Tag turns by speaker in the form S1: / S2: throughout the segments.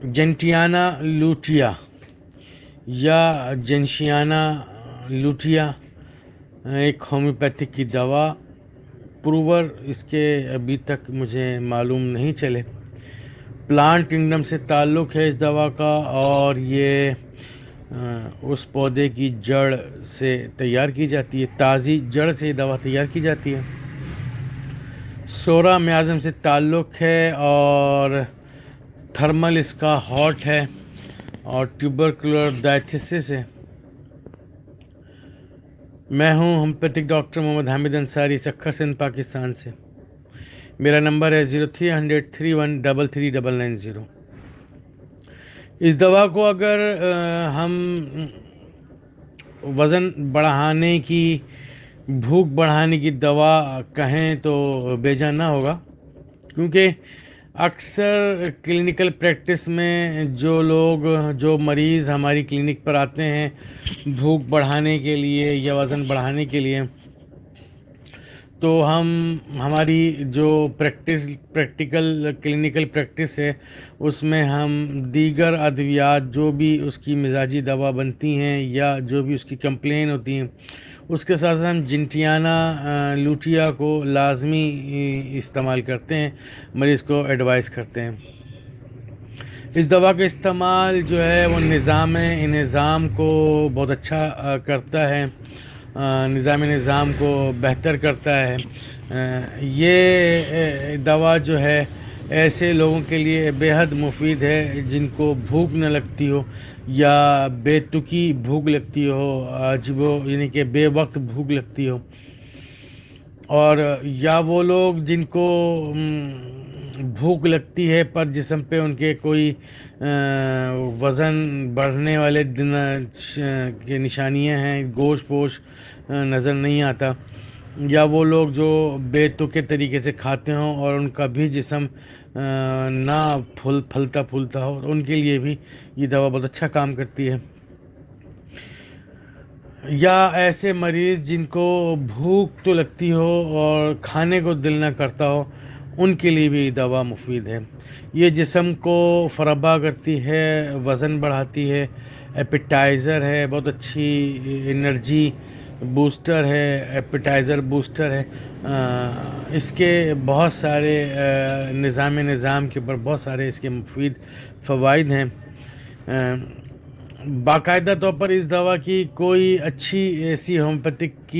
S1: جنٹیانا Latvia یا جنشیانا Latvia ایک homeopathic کی دوا پروور اس کے ابھی تک مجھے معلوم نہیں چلے. پلانٹ کنگڈم سے تعلق ہے اس دوا کا اور یہ اس پودے کی جڑ سے تیار کی جاتی ہے. تازی جڑ سے یہ دوا تیار کی جاتی ہے. سورا میازم سے تعلق ہے اور تھرمل اس کا ہاٹ ہے اور ٹیوبرکلوڈائتھسس ہے. میں ہوں ہومیوپیتھک ڈاکٹر محمد حامد انصاری سکھر سندھ پاکستان سے. میرا نمبر ہے 0300313399. اس دوا کو اگر ہم وزن بڑھانے کی بھوک بڑھانے کی دوا کہیں تو بیجا نہ ہوگا، کیونکہ اکثر کلینکل پریکٹس میں جو مریض ہماری کلینک پر آتے ہیں بھوک بڑھانے کے لیے یا وزن بڑھانے کے لیے، تو ہماری جو پریکٹیکل کلینکل پریکٹس ہے اس میں ہم دیگر ادویات جو بھی اس کی مزاجی دوا بنتی ہیں یا جو بھی اس کی کمپلین ہوتی ہیں اس کے ساتھ ہم جنٹیانا لوٹیا کو لازمی استعمال کرتے ہیں، مریض کو ایڈوائز کرتے ہیں. اس دوا کا استعمال جو ہے وہ نظام کو بہت اچھا کرتا ہے، نظام کو بہتر کرتا ہے. یہ دوا جو ہے ایسے لوگوں کے لیے بے حد مفید ہے جن کو بھوک نہ لگتی ہو یا بے تکی بھوک لگتی ہو، یعنی کہ بے وقت بھوک لگتی ہو، اور یا وہ لوگ جن کو بھوک لگتی ہے پر جسم پہ ان کے کوئی وزن بڑھنے والے کے نشانیاں ہیں، گوشت پوش نظر نہیں آتا، یا وہ لوگ جو بے تکے طریقے سے کھاتے ہوں اور ان کا بھی جسم نہ پھلتا پھولتا ہو، ان کے لیے بھی یہ دوا بہت اچھا کام کرتی ہے. یا ایسے مریض جن کو بھوک تو لگتی ہو اور کھانے کو دل نہ کرتا ہو، ان کے لیے بھی دوا مفید ہے. یہ جسم کو فربا کرتی ہے، وزن بڑھاتی ہے، ایپیٹائزر ہے، بہت اچھی انرجی بوسٹر ہے، ایپیٹائزر بوسٹر ہے. اس کے بہت سارے نظام کے اوپر بہت سارے اس کے مفید فوائد ہیں. باقاعدہ طور پر اس دوا کی کوئی اچھی ایسی ہومیوپیتھک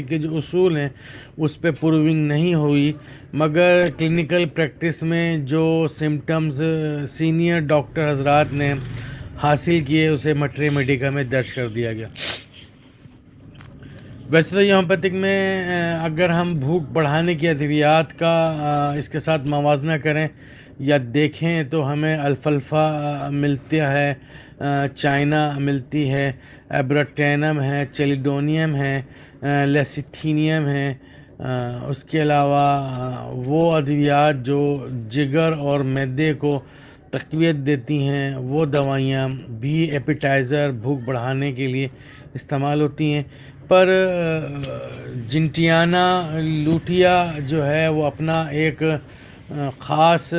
S1: کے جو اصول ہیں اس پہ پروونگ نہیں ہوئی، مگر کلینکل پریکٹس میں جو سمٹمز سینئر ڈاکٹر حضرات نے حاصل کیے اسے مٹرے میڈیکا میں درج کر دیا گیا. ویسے تو یہ ہومیوپیتھک میں اگر ہم بھوک بڑھانے کی ادویات کا اس کے ساتھ موازنہ کریں یا دیکھیں تو ہمیں الفلفا ملتا ہے، چائنا ملتی ہے، ایبراٹینم ہے، چیلیڈونیم ہے، لیسیتھینیم ہے. اس کے علاوہ وہ ادویات جو جگر اور معدے کو تقویت دیتی ہیں وہ دوائیاں بھی ایپیٹائزر بھوک بڑھانے کے لیے استعمال ہوتی ہیں. پر جنٹیانا لوٹیا جو ہے وہ اپنا ایک خاص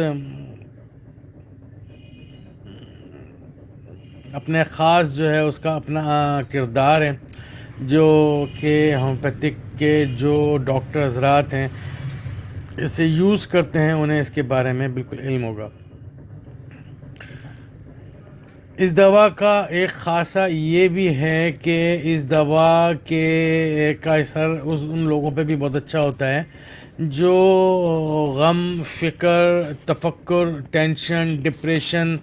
S1: جو ہے اس کا اپنا کردار ہے، جو کہ ہومیوپیتھک کے جو ڈاکٹر حضرات ہیں اسے یوز کرتے ہیں انہیں اس کے بارے میں بالکل علم ہوگا. اس دوا کا ایک خاصہ یہ بھی ہے کہ اس دوا کا اثر ان لوگوں پہ بھی بہت اچھا ہوتا ہے جو غم، فکر، تفکر، ٹینشن، ڈپریشن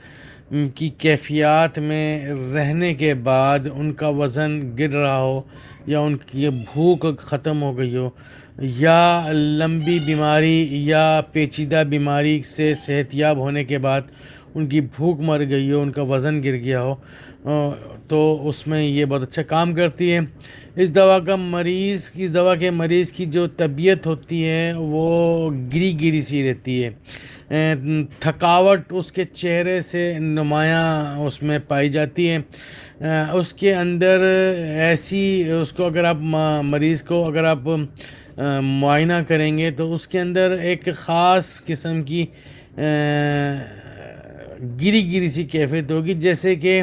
S1: کی کیفیات میں رہنے کے بعد ان کا وزن گر رہا ہو یا ان کی بھوک ختم ہو گئی ہو یا لمبی بیماری یا پیچیدہ بیماری سے صحت یاب ہونے کے بعد ان کی بھوک مر گئی ہو، ان کا وزن گر گیا ہو، تو اس میں یہ بہت اچھا کام کرتی ہے. اس دوا کے مریض کی جو طبیعت ہوتی ہے وہ گری سی رہتی ہے، تھکاوٹ اس کے چہرے سے نمایاں اس میں پائی جاتی ہے. اس کے اندر اس کو اگر آپ مریض کو اگر آپ معائنہ کریں گے تو اس کے اندر ایک خاص قسم کی گری گری سی کیفیت ہوگی، جیسے کہ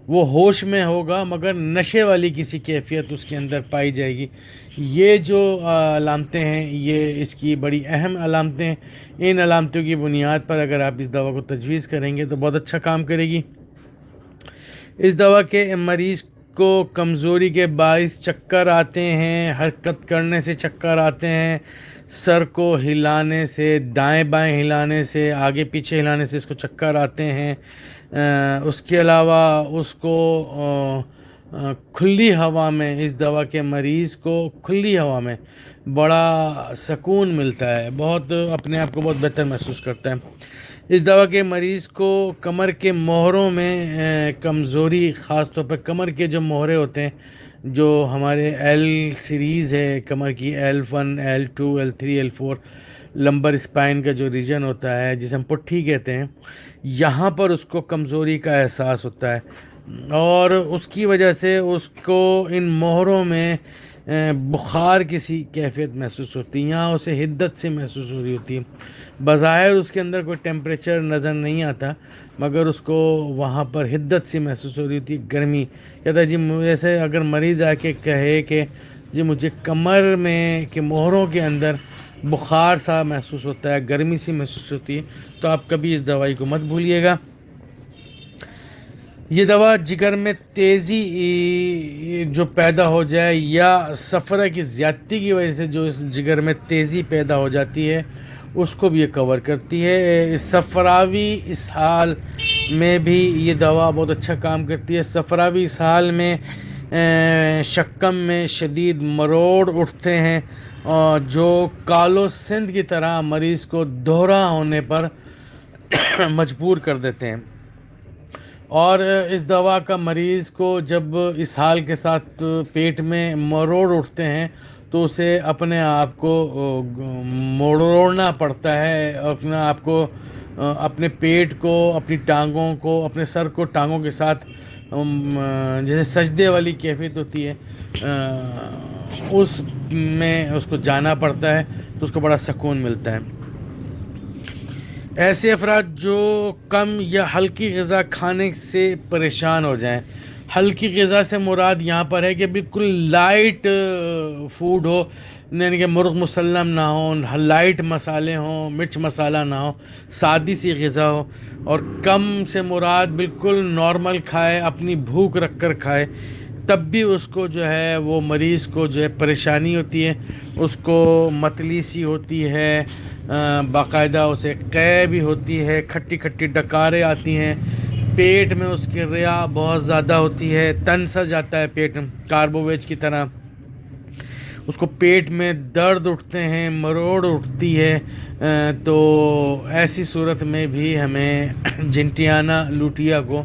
S1: وہ ہوش میں ہوگا مگر نشے والی کسی کیفیت اس کے اندر پائی جائے گی۔ یہ جو علامتیں ہیں یہ اس کی بڑی اہم علامتیں ہیں۔ ان علامتوں کی بنیاد پر اگر آپ اس دوا کو تجویز کریں گے تو بہت اچھا کام کرے گی۔ اس دوا کے مریض کو کمزوری کے باعث چکر آتے ہیں، حرکت کرنے سے چکر آتے ہیں، سر کو ہلانے سے، دائیں بائیں ہلانے سے، آگے پیچھے ہلانے سے اس کو چکر آتے ہیں۔ اس کے علاوہ اس کو کھلی ہوا میں، اس دوا کے مریض کو کھلی ہوا میں بڑا سکون ملتا ہے، بہت اپنے آپ کو بہت بہتر محسوس کرتا ہے۔ اس دوا کے مریض کو کمر کے موہروں میں کمزوری، خاص طور پر کمر کے جو موہرے ہوتے ہیں، جو ہمارے ایل سیریز ہے کمر کی، L1 L2 L3 L4 number spine کا جو ریجن ہوتا ہے جسے ہم پٹھی کہتے ہیں، یہاں پر اس کو کمزوری کا احساس ہوتا ہے اور اس کی وجہ سے اس کو ان موہروں میں بخار کسی کیفیت محسوس ہوتی ہے، یہاں اسے حدت سے محسوس ہو رہی ہوتی ہے۔ بظاہر اس کے اندر کوئی ٹیمپریچر نظر نہیں آتا مگر اس کو وہاں پر حدت سی محسوس ہو رہی ہوتی ہے، گرمی۔ کہتا ہے جی جیسے اگر مریض آ کے کہے کہ جی مجھے کمر میں کے موہروں کے اندر بخار سا محسوس ہوتا ہے، گرمی سی محسوس ہوتی ہے، تو آپ کبھی اس دوائی کو مت بھولیے گا۔ یہ دوا جگر میں تیزی جو پیدا ہو جائے یا صفرہ کی زیادتی کی وجہ سے جو اس جگر میں تیزی پیدا ہو جاتی ہے اس کو بھی یہ کور کرتی ہے۔ صفراوی اسہال میں بھی یہ دوا بہت اچھا کام کرتی ہے۔ صفراوی اسہال میں شکم میں شدید مروڑ اٹھتے ہیں اور جو کالو سندھ کی طرح مریض کو دوہرا ہونے پر مجبور کر دیتے ہیں، اور اس دوا کا مریض کو جب اسہال کے ساتھ پیٹ میں مروڑ اٹھتے ہیں تو اسے اپنے آپ کو موڑنا پڑتا ہے، اپنے آپ کو، اپنے پیٹ کو، اپنی ٹانگوں کو، اپنے سر کو ٹانگوں کے ساتھ جیسے سجدے والی کیفیت ہوتی ہے اس میں اس کو جانا پڑتا ہے، تو اس کو بڑا سکون ملتا ہے۔ ایسے افراد جو کم یا ہلکی غذا کھانے سے پریشان ہو جائیں، ہلکی غذا سے مراد یہاں پر ہے کہ بالکل لائٹ فوڈ ہو، یعنی کہ مرغ مسلم نہ ہو، لائٹ مسالے ہوں، مرچ مسالہ نہ ہو، سادی سی غذا ہو، اور کم سے مراد بالکل نارمل کھائے، اپنی بھوک رکھ کر کھائے، تب بھی اس کو جو ہے وہ مریض کو جو ہے پریشانی ہوتی ہے، اس کو متلی سی ہوتی ہے، باقاعدہ اسے قے بھی ہوتی ہے، کھٹی کھٹی ڈکاریں آتی ہیں، پیٹ میں اس کی ریا بہت زیادہ ہوتی ہے، تن سا جاتا ہے پیٹ کاربوویج کی طرح، اس کو پیٹ میں درد اٹھتے ہیں، مروڑ اٹھتی ہے، تو ایسی صورت میں بھی ہمیں جنٹیانا لوٹیا کو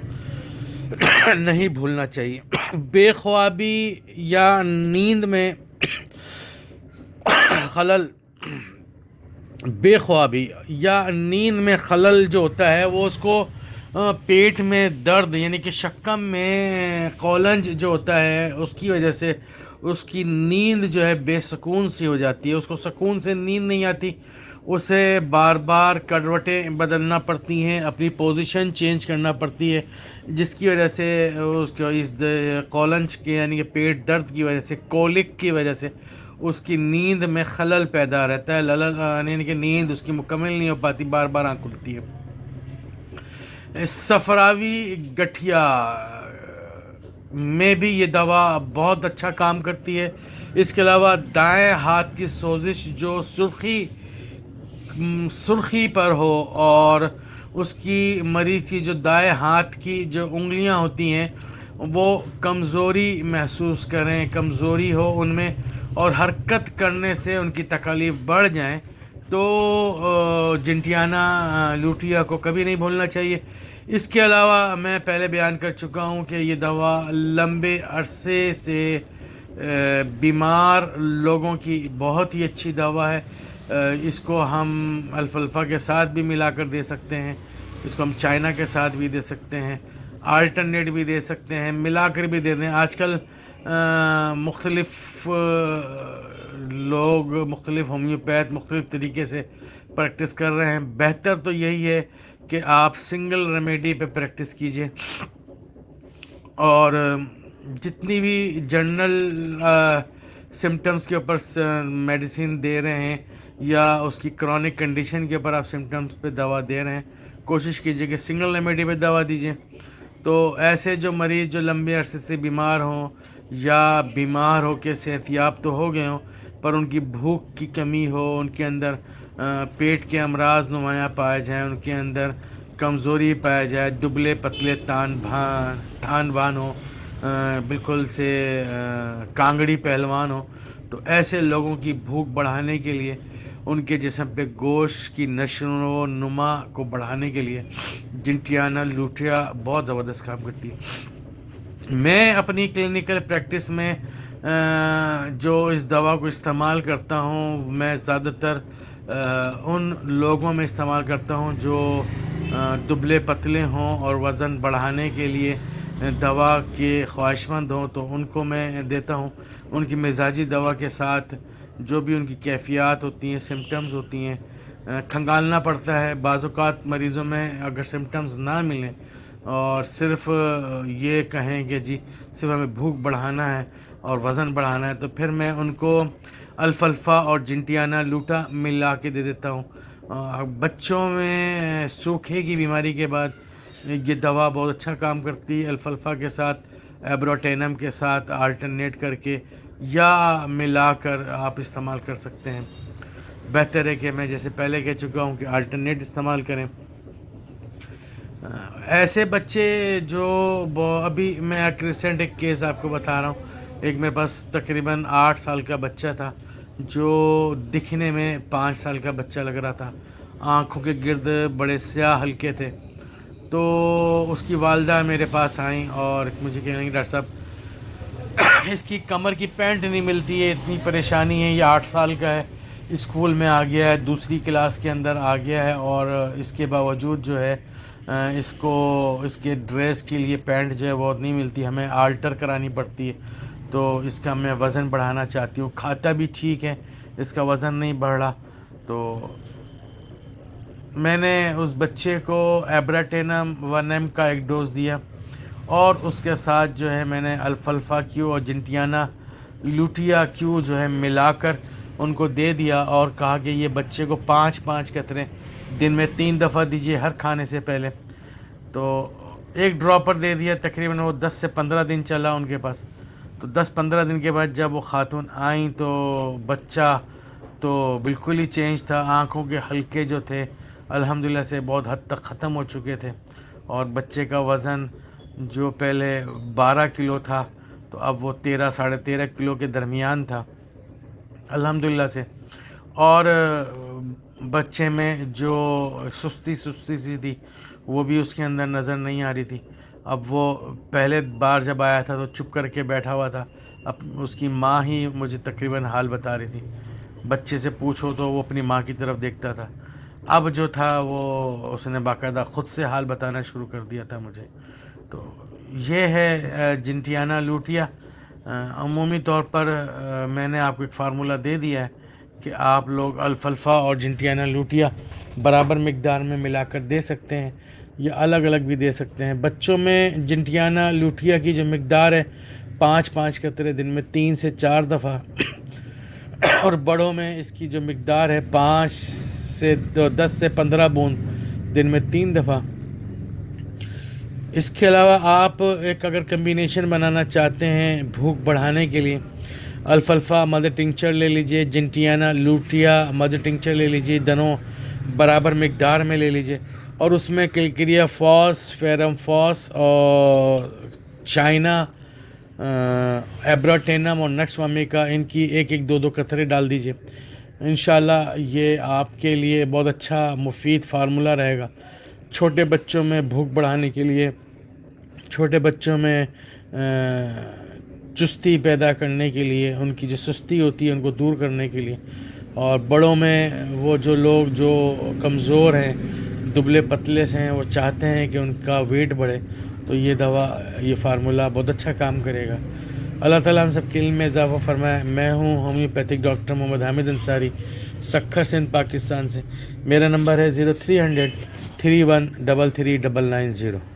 S1: نہیں بھولنا چاہیے۔ بے خوابی یا نیند میں خلل، بے خوابی یا نیند میں خلل جو ہوتا ہے وہ اس کو پیٹ میں درد، یعنی کہ شکم میں قولنج جو ہوتا ہے اس کی وجہ سے اس کی نیند جو ہے بے سکون سی ہو جاتی ہے، اس کو سکون سے نیند نہیں آتی، اسے بار بار کروٹیں بدلنا پڑتی ہیں، اپنی پوزیشن چینج کرنا پڑتی ہے، جس کی وجہ سے اس کو اس قولنج کے یعنی کہ پیٹ درد کی وجہ سے، کولک کی وجہ سے اس کی نیند میں خلل پیدا رہتا ہے، یعنی کہ نیند اس کی مکمل نہیں ہو پاتی، بار بار آنکھ کھلتی ہے۔ صفراوی گٹھیا میں بھی یہ دوا بہت اچھا کام کرتی ہے۔ اس کے علاوہ دائیں ہاتھ کی سوزش جو سرخی پر ہو اور اس کی مریض کی جو دائیں ہاتھ کی جو انگلیاں ہوتی ہیں وہ کمزوری محسوس کریں، کمزوری ہو ان میں اور حرکت کرنے سے ان کی تکالیف بڑھ جائیں، تو جنٹیانا لوٹیا کو کبھی نہیں بھولنا چاہیے۔ اس کے علاوہ میں پہلے بیان کر چکا ہوں کہ یہ دوا لمبے عرصے سے بیمار لوگوں کی بہت ہی اچھی دوا ہے۔ اس کو ہم الفلفا کے ساتھ بھی ملا کر دے سکتے ہیں، اس کو ہم چائنا کے ساتھ بھی دے سکتے ہیں، آلٹرنیٹ بھی دے سکتے ہیں، ملا کر بھی دے دیں۔ آج کل مختلف لوگ مختلف ہومیوپیتھ مختلف طریقے سے پریکٹس کر رہے ہیں. بہتر تو یہی ہے کہ آپ سنگل ریمیڈی پہ پریکٹس کیجئے, اور جتنی بھی جنرل سمٹمز کے اوپر میڈیسین دے رہے ہیں یا اس کی کرونک کنڈیشن کے اوپر آپ سمٹمز پہ دوا دے رہے ہیں, کوشش کیجئے کہ سنگل ریمیڈی پہ دوا دیجئے. تو ایسے جو مریض جو لمبے عرصے سے بیمار ہوں یا بیمار ہو کے صحت یاب تو ہو گئے ہوں, پر ان کی بھوک کی کمی ہو, ان کے اندر پیٹ کے امراض نمایاں پائے جائیں, ان کے اندر کمزوری پایا جائے, دبلے پتلے تھان بان ہو, بالکل سے کانگڑی پہلوان ہو, تو ایسے لوگوں کی بھوک بڑھانے کے لیے, ان کے جسم پہ گوشت کی نشو و نما کو بڑھانے کے لیے جنٹیانا لوٹیا بہت زبردست کام کرتی ہے. میں اپنی کلینکل پریکٹس میں جو اس دوا کو استعمال کرتا ہوں, میں زیادہ تر ان لوگوں میں استعمال کرتا ہوں جو دبلے پتلے ہوں اور وزن بڑھانے کے لیے دوا کے خواہش مند ہوں, تو ان کو میں دیتا ہوں. ان کی مزاجی دوا کے ساتھ جو بھی ان کی کیفیات ہوتی ہیں, سمٹمز ہوتی ہیں, کھنگالنا پڑتا ہے. بعض اوقات مریضوں میں اگر سمٹمز نہ ملیں اور صرف یہ کہیں کہ جی صرف ہمیں بھوک بڑھانا ہے اور وزن بڑھانا ہے, تو پھر میں ان کو الفلفا اور جنٹیانا لوٹا ملا کے دے دیتا ہوں. بچوں میں سوکھے کی بیماری کے بعد یہ دوا بہت اچھا کام کرتی ہے. الفلفا کے ساتھ ایبروٹینم کے ساتھ آلٹرنیٹ کر کے یا ملا کر آپ استعمال کر سکتے ہیں. بہتر ہے کہ میں جیسے پہلے کہہ چکا ہوں کہ آلٹرنیٹ استعمال کریں. ایسے بچے جو ابھی میں ایک ریسنٹ ایک کیس آپ کو بتا رہا ہوں. ایک میرے پاس تقریباً 8 سال کا بچہ تھا جو دکھنے میں 5 سال کا بچہ لگ رہا تھا. آنکھوں کے گرد بڑے سیاہ ہلکے تھے. تو اس کی والدہ میرے پاس آئیں اور مجھے کہنے لگیں ڈاکٹر صاحب اس کی کمر کی پینٹ نہیں ملتی ہے, اتنی پریشانی ہے, یہ 8 سال کا ہے, اسکول میں آ گیا ہے, دوسری کلاس کے اندر آ گیا ہے, اور اس کے باوجود جو ہے اس کو اس کے ڈریس کے لیے پینٹ جو ہے وہ نہیں ملتی, ہمیں آلٹر کرانی پڑتی ہے. تو اس کا میں وزن بڑھانا چاہتی ہوں. کھاتا بھی ٹھیک ہے, اس کا وزن نہیں بڑھ رہا. تو میں نے اس بچے کو ایبراٹینم 1 کا ایک ڈوز دیا, اور اس کے ساتھ جو ہے میں نے الفلفا کیو اور جنٹیانا لوٹیا کیو جو ہے ملا کر ان کو دے دیا, اور کہا کہ یہ بچے کو 5 قطرے دن میں 3 دفعہ دیجیے ہر کھانے سے پہلے. تو ایک ڈراپر دے دیا, تقریباً وہ 10 سے 15 دن چلا ان کے پاس. تو 10-15 دن کے بعد جب وہ خاتون آئیں تو بچہ تو بالکل ہی چینج تھا. آنکھوں کے حلقے جو تھے الحمدللہ سے بہت حد تک ختم ہو چکے تھے, اور بچے کا وزن جو پہلے 12 کلو تھا تو اب وہ 13-13.5 کلو کے درمیان تھا الحمدللہ سے. اور بچے میں جو سستی سی تھی وہ بھی اس کے اندر نظر نہیں آ رہی تھی. اب وہ پہلے بار جب آیا تھا تو چپ کر کے بیٹھا ہوا تھا. اب اس کی ماں ہی مجھے تقریباً حال بتا رہی تھی. بچے سے پوچھو تو وہ اپنی ماں کی طرف دیکھتا تھا. اب جو تھا وہ اس نے باقاعدہ خود سے حال بتانا شروع کر دیا تھا مجھے. تو یہ ہے جنٹیانا لوٹیا. عمومی طور پر میں نے آپ کو ایک فارمولہ دے دیا ہے کہ آپ لوگ الفلفا اور جنٹیانا لوٹیا برابر مقدار میں ملا کر دے سکتے ہیں, یا الگ الگ بھی دے سکتے ہیں. بچوں میں جنٹیانا لوٹیا کی جو مقدار ہے 5 قطرے دن میں 3 سے 4 دفعہ, اور بڑوں میں اس کی جو مقدار ہے 10 سے 15 بوند دن میں 3 دفعہ. اس کے علاوہ آپ ایک اگر کمبینیشن بنانا چاہتے ہیں بھوک بڑھانے کے لیے, الفلفا مدر ٹنکچر لے لیجئے, جنٹیانا لوٹیا مدر ٹنکچر لے لیجئے, دونوں برابر مقدار میں لے لیجئے, اور اس میں کلکریا فاس, فیرم فاس اور چائنا ایبراٹینم اور نٹس وامیکا ان کی 1-2 قطرے ڈال دیجئے. انشاءاللہ یہ آپ کے لیے بہت اچھا مفید فارمولہ رہے گا. چھوٹے بچوں میں بھوک بڑھانے کے لیے, چھوٹے بچوں میں چستی پیدا کرنے کے لیے, ان کی جو سستی ہوتی ہے ان کو دور کرنے کے لیے, اور بڑوں میں وہ جو لوگ جو کمزور ہیں, دبلے پتلے سے ہیں, وہ چاہتے ہیں کہ ان کا ویٹ بڑھے, تو یہ دوا یہ فارمولہ بہت اچھا کام کرے گا. اللہ تعالیٰ ہم سب کے علم میں اضافہ فرمائے. میں ہوں ہومیوپیتھک ڈاکٹر محمد حامد انصاری, سکھر سندھ, پاکستان سے. میرا نمبر ہے 0300 3133 990.